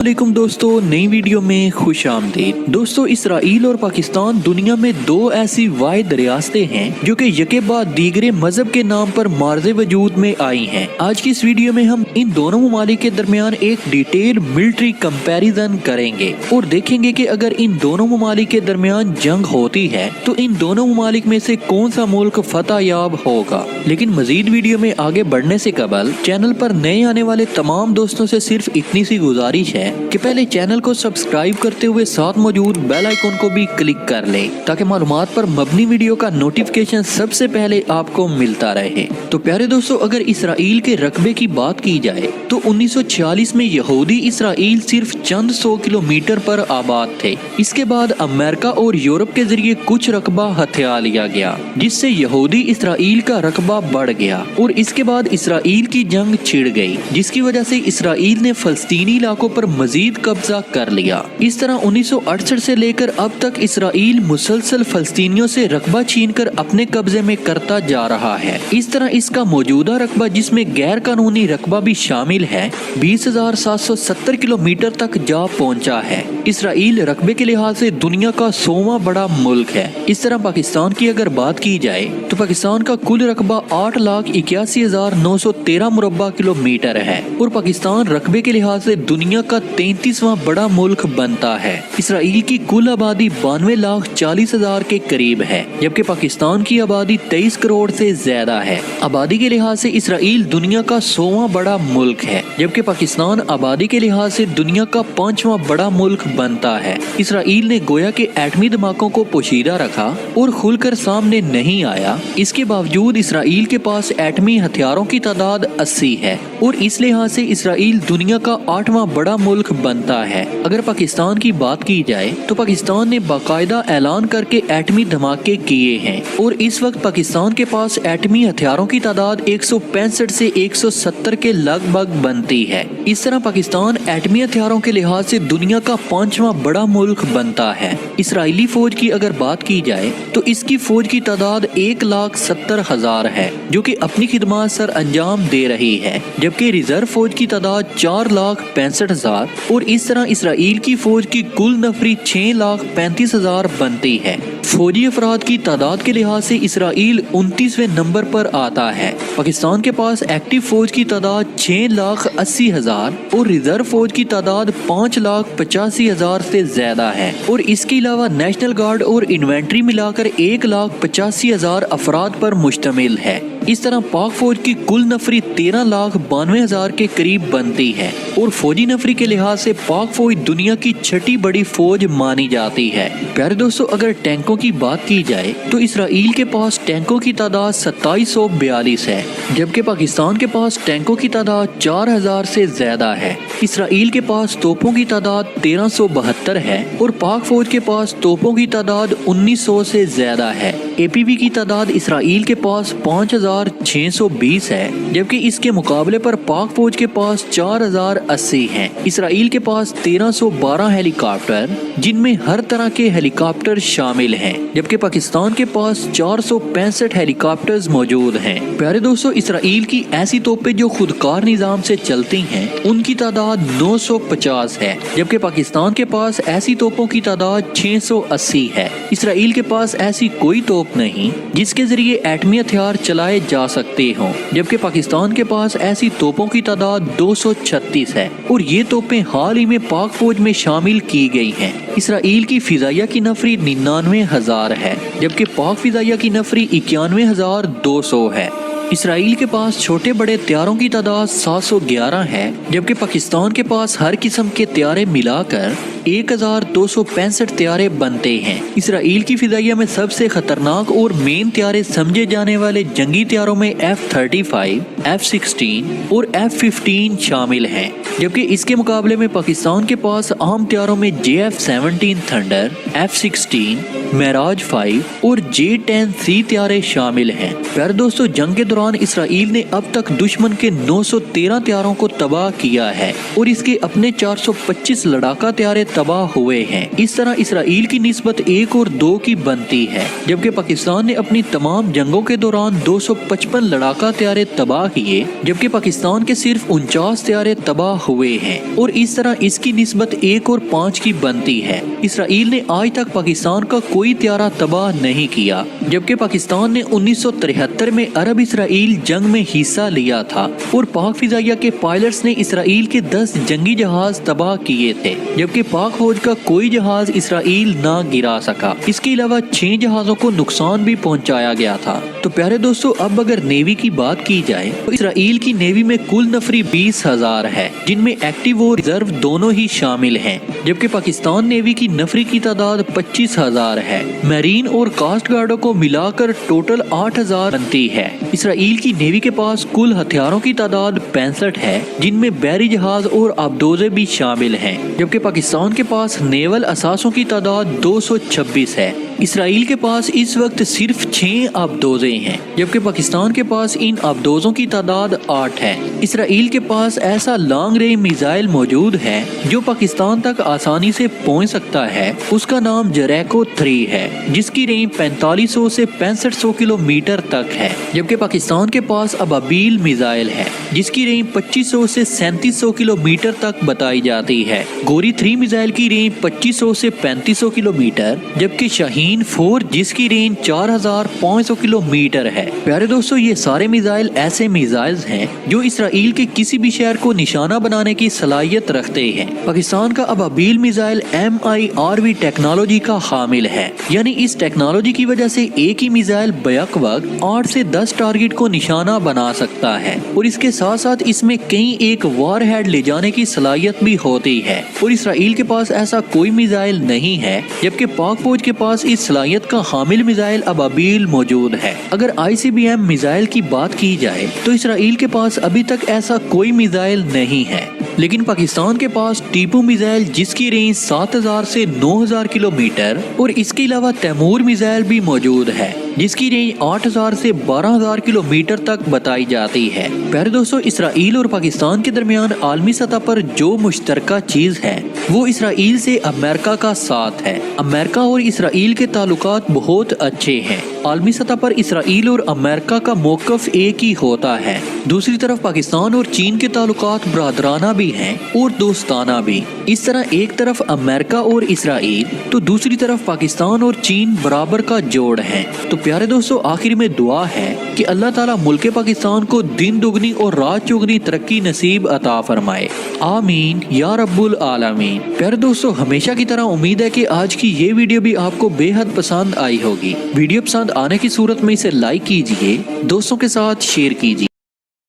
वालेकुम दोस्तों, नई वीडियो में खुश आमदीद। दोस्तों, इसराइल और पाकिस्तान दुनिया में दो ऐसी वाहिद रियासतें हैं जो कि यके बाद दीगरे मजहब के नाम पर मार्ज़े वजूद में आई हैं। आज की इस वीडियो में हम इन दोनों ममालिक के दरमियान एक डिटेल मिलिट्री कंपैरिजन करेंगे और देखेंगे कि अगर इन दोनों ममालिक के दरमियान जंग होती है तो इन दोनों ममालिक में से कौन सा मुल्क फतह याब होगा। लेकिन मजीद वीडियो में आगे बढ़ने से कबल चैनल पर नए आने वाले तमाम दोस्तों से सिर्फ इतनी सी गुजारिश है कि पहले चैनल को सब्सक्राइब करते हुए साथ मौजूद बेल आइकन को भी क्लिक कर लें ताकि मालूमात पर मबनी वीडियो का नोटिफिकेशन सबसे पहले आपको मिलता रहे। तो प्यारे दोस्तों, अगर इसराइल के रकबे की बात की जाए तो 1946 में यहूदी इसराइल सिर्फ चंद 100 किलोमीटर पर आबाद थे। इसके बाद अमेरिका और यूरोप के जरिए कुछ रकबा हथिया लिया गया जिससे यहूदी इसराइल का रकबा बढ़ गया और इसके बाद इसराइल की जंग छिड़ गई जिसकी वजह से इसराइल ने फलस्तीनी इलाकों पर मजीद कब्जा कर लिया। इस तरह 1968 से लेकर अब तक इसराइल मुसलसल फलस्तीनियों से रकबा छीनकर अपने कब्जे में करता जा रहा है। इस तरह इसका मौजूदा रकबा, जिसमें गैर कानूनी रकबा भी शामिल है, 20,770 किलोमीटर तक जा पहुंचा है। इसराइल रकबे के लिहाज से दुनिया का 100वां बड़ा मुल्क है। इस तरह पाकिस्तान की अगर बात की जाए तो पाकिस्तान का कुल रकबा 8,81,913 मुरब्बा किलोमीटर है और पाकिस्तान रकबे के लिहाज से दुनिया का 33वां बड़ा मुल्क बनता है। इसराइल की कुल आबादी 92,40,000 के करीब है, जबकि पाकिस्तान की आबादी 23 करोड़ से ज्यादा है। आबादी के लिहाज से इसराइल दुनिया का 100वां बड़ा मुल्क है, जबकि पाकिस्तान आबादी के लिहाज से दुनिया का 5वां बड़ा मुल्क बनता है। इसराइल ने गोया के एटमी धमाकों को पोशीदा रखा और खुलकर सामने नहीं आया। इसके बावजूद इसराइल के पास एटमी हथियारों की तादाद 80 है और इस लिहाज से इसराइल दुनिया का 8वां बड़ा मुल्क बनता है। अगर पाकिस्तान की बात की जाए तो पाकिस्तान ने बाकायदा ऐलान करके एटमी धमाके किए हैं और इस वक्त पाकिस्तान के पास एटमी हथियारों की तादाद 165 से 170 के लगभग बनती है। इस तरह पाकिस्तान एटमी हथियारों के लिहाज से दुनिया का 5वां बड़ा मुल्क बनता है। इसराइली फौज की अगर बात की जाए तो इसकी फौज की तादाद 1,70,000 है जो कि अपनी खिदमत सर अंजाम दे रही है, जबकि रिजर्व फौज की तादाद 4,65,000 और इस तरह इसराइल की फौज की कुल नफरी 6,35,000 बनती है। फौजी अफराद की तादाद के लिहाज से इसराइल 29वें नंबर पर आता है। पाकिस्तान के पास एक्टिव फौज की तादाद 6,80,000 और रिजर्व फौज की तादाद 5,85,000 से ज्यादा है और इसके अलावा नेशनल गार्ड और इन्वेंट्री मिलाकर 1,85,000 अफराद पर मुश्तमिल है। इस तरह पाक फौज की कुल नफरी 13,92,000 के करीब बनती है और फौजी नफरी के लिहाज से पाक फौज दुनिया की 6ठी बड़ी फौज मानी जाती है। प्यारे दोस्तों, अगर टैंकों की बात की जाए तो इसराइल के पास टैंकों की तादाद 2742 है, जबकि पाकिस्तान के पास टैंकों की तादाद 4,000 से ज्यादा है। इसराइल के पास तोपों की तादाद 1372 है और पाक फौज के पास तोपों की तादाद 1900 से ज्यादा है। एपीवी की तादाद इसराइल के पास 5,620 है, जबकि इसके मुकाबले पर पाक फौज के पास 4,080 है। इसराइल के पास 1,312 हेलीकॉप्टर, जिनमें हर तरह के हेलीकॉप्टर शामिल हैं, जबकि पाकिस्तान के पास 465 हेलीकॉप्टर्स मौजूद हैं। प्यारे दोस्तों, इसराइल की ऐसी तोपें जो खुदकार निजाम से चलती हैं उनकी तादाद 950 है, जबकि पाकिस्तान के पास ऐसी तोपों की तादाद 680 है। इसराइल के पास ऐसी कोई तोप नहीं जिसके जरिए एटमी हथियार चलाए जा सकते हों, जबकि पाकिस्तान के पास ऐसी तोपों की तादाद 236 है और ये तोपें हाल ही में पाक फौज में शामिल की गई हैं। इसराइल की फिजाइया की नफरी 99,000 है, जबकि पाक फिजाइया की नफरी 91,200 है। इसराइल के पास छोटे बड़े त्यारों की तादाद 711 है, जबकि पाकिस्तान के पास हर किस्म के त्यारे मिलाकर 1,265 त्यारे बनते हैं। इसराइल की फिजाइया में सबसे खतरनाक और मेन त्यारे समझे जाने वाले जंगी त्यारों में F-35, F-16 और F-15 शामिल हैं, जबकि इसके मुकाबले में पाकिस्तान के पास आम त्यारों में JF-17 थंडर, F-16, मेराज 5 और J-10C त्यारे शामिल हैं। प्यारे दोस्तों, जंग के दौरान इसराइल ने अब तक दुश्मन के 913 त्यारों को तबाह किया है और इसके अपने 425 लड़ाका त्यारे तबाह हुए हैं। इस तरह इसराइल की निस्बत 1 और 2 की बनती है, जबकि पाकिस्तान ने अपनी तमाम जंगों के दौरान 255 लड़ाका तैयारे तबाह किए, जबकि पाकिस्तान के सिर्फ 49 तैयारे तबाह हुए हैं और इस तरह इसकी निस्बत 1 और 5 की बनती है। इसराइल ने आज तक पाकिस्तान का कोई तैयारा तबाह नहीं किया, जबकि पाकिस्तान ने 1973 में अरब इसराइल जंग में हिस्सा लिया था और पाक फिजाइया के पायलट्स ने इसराइल के 10 जंगी जहाज तबाह किए थे, जबकि पाक फौज का कोई जहाज इसराइल ना गिरा सका। इसके अलावा 6 जहाजों को नुकसान भी पहुंचाया गया था। तो प्यारे दोस्तों, अब अगर नेवी की बात की जाए तो इसराइल की नेवी में कुल नफरी 20,000 है, जिनमें एक्टिव और रिजर्व दोनों ही शामिल हैं, जबकि पाकिस्तान नेवी की नफरी की तादाद 25,000 है। मैरीन और कास्ट गार्डों को मिलाकर टोटल 8,000 बनती है। इसराइल की नेवी के पास कुल हथियारों की तादाद 65 है, जिनमें बहरी जहाज और आबदोजे भी शामिल हैं, जबकि पाकिस्तान के पास नेवल असासों की तादाद 226 है। इसराइल के पास इस वक्त सिर्फ 6 आबदोजे हैं, जबकि पाकिस्तान के पास इन आबदोजों की तादाद 8 है। इसराइल के पास ऐसा लॉन्ग रेंज मिसाइल मौजूद है जो पाकिस्तान तक आसानी से पहुंच सकता है। उसका नाम जरैको 3 है, जिसकी रेंज 4500 से 6500 किलोमीटर तक है, जबकि पाकिस्तान के पास अबाबील मिसाइल है, जिसकी रेंज 2500 से 3700 किलोमीटर तक बताई जाती है। गोरी 3 मिसाइल की रेंज 2500 से 3500 किलोमीटर, जबकि शाहीन 4 जिसकी रेंज 4500 किलोमीटर है। प्यारे दोस्तों, ये सारे मिसाइल ऐसे मिसाइल हैं जो इसराइल के किसी भी शहर को निशाना बनाने की सलाहियत रखते हैं। पाकिस्तान का अबाबील मिसाइल MIRV टेक्नोलॉजी का हामिल है, यानी इस टेक्नोलॉजी की वजह से एक ही मिसाइल बैक वक्त 8 से 10 टारगेट को निशाना बना सकता है और इसके साथ साथ इसमें कई एक वार हेड ले जाने की सलाहियत भी होती है और इसराइल के पास ऐसा कोई मिसाइल नहीं है, जबकि पाक फौज के पास इस सलाहियत का हामिल मिसाइल अबाबील मौजूद है। अगर ICBM मिसाइल की बात की जाए तो इसराइल के पास अभी तक ऐसा कोई मिसाइल नहीं है, लेकिन पाकिस्तान के पास टीपू मिसाइल जिसकी रेंज 7000 से 9000 किलोमीटर और इसके अलावा तैमूर मिसाइल भी मौजूद है, जिसकी रेंज 8000 से 12000 किलोमीटर तक बताई जाती है। प्यारे दोस्तों, इसराइल और पाकिस्तान के दरमियान आलमी सतह पर जो मुश्तरका चीज है वो इसराइल से अमेरिका का साथ है। अमेरिका और इसराइल के ताल्लुकात बहुत अच्छे हैं। आलमी सतह पर इसराइल और अमेरिका का मौकफ एक ही होता है। दूसरी तरफ पाकिस्तान और चीन के ताल्लुकात बरादराना भी हैं और दोस्ताना भी। इस तरह एक तरफ अमेरिका और इसराइल तो दूसरी तरफ पाकिस्तान और चीन बराबर का जोड़ है। तो प्यारे दोस्तों, आखिर में दुआ है कि अल्लाह ताला मुल्क पाकिस्तान को दिन दुगनी और रात चौगनी तरक्की नसीब अता फरमाए। आमीन या रब्बुल आलमीन। प्यारे दोस्तों, हमेशा की तरह उम्मीद है कि आज की ये वीडियो भी आपको बेहद पसंद आई होगी। वीडियो पसंद आने की सूरत में इसे लाइक कीजिए, दोस्तों के साथ शेयर कीजिए।